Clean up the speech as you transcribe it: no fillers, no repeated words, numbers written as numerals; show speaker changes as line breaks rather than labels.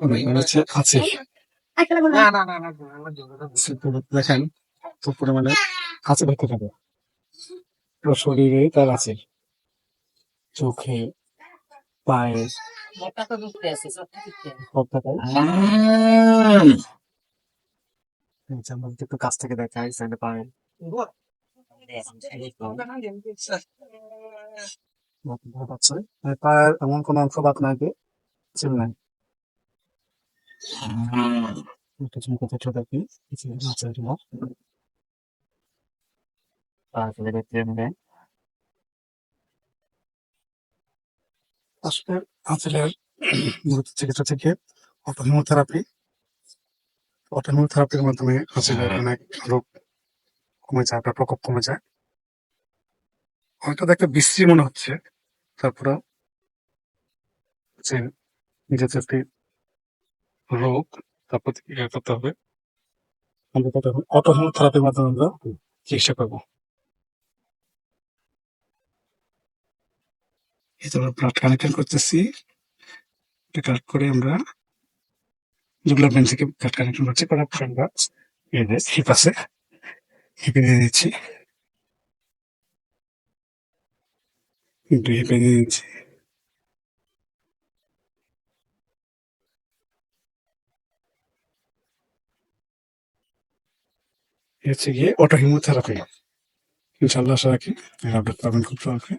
মানে হচ্ছে আছে দেখেন তো পরিমাণে আছে দেখতে পাবে পুরো শরীরে তার আছে চোখে পায়ে আমাদের একটু কাছ থেকে দেখাই সাইডে পায়ে পাচ্ছে পায়ের এমন কোন অংশ বাদ নাই যে ছিল নাই একটা চুল কথা ছোট কি কিছু আছে তোমার তারপরে দেখতে নেই আসলে আঁচলের গুরুত্ব চিকিৎসা থেকে অটোহিমোথেরাপি অটোহিমোথেরাপির মাধ্যমে আঁচলের অনেক রোগ কমে যায় বা প্রকোপ কমে যায় হয়তো দেখতে বিশ্রী মনে হচ্ছে তারপরে যে নিজের যে একটি রোগ তার প্রতি ইয়ে করতে হবে আমরা তখন অটোহিমোথেরাপির মাধ্যমে আমরা চিকিৎসা করবো এই যে আমরা ব্লাড কানেকশন করতেছি এটা কালেক্ট করে আমরা জুগুলার ভেন থেকে ব্লাড কানেকশন করছি করার পর আমরা এই যে হিপ আছে হিপে দিয়ে দিচ্ছি কিন্তু হিপে দিয়ে দিচ্ছি হচ্ছে গিয়ে অটোহিমোথেরাপি ইনশাল্লাহ আশা রাখি আপডেট পাবেন খুব সহজে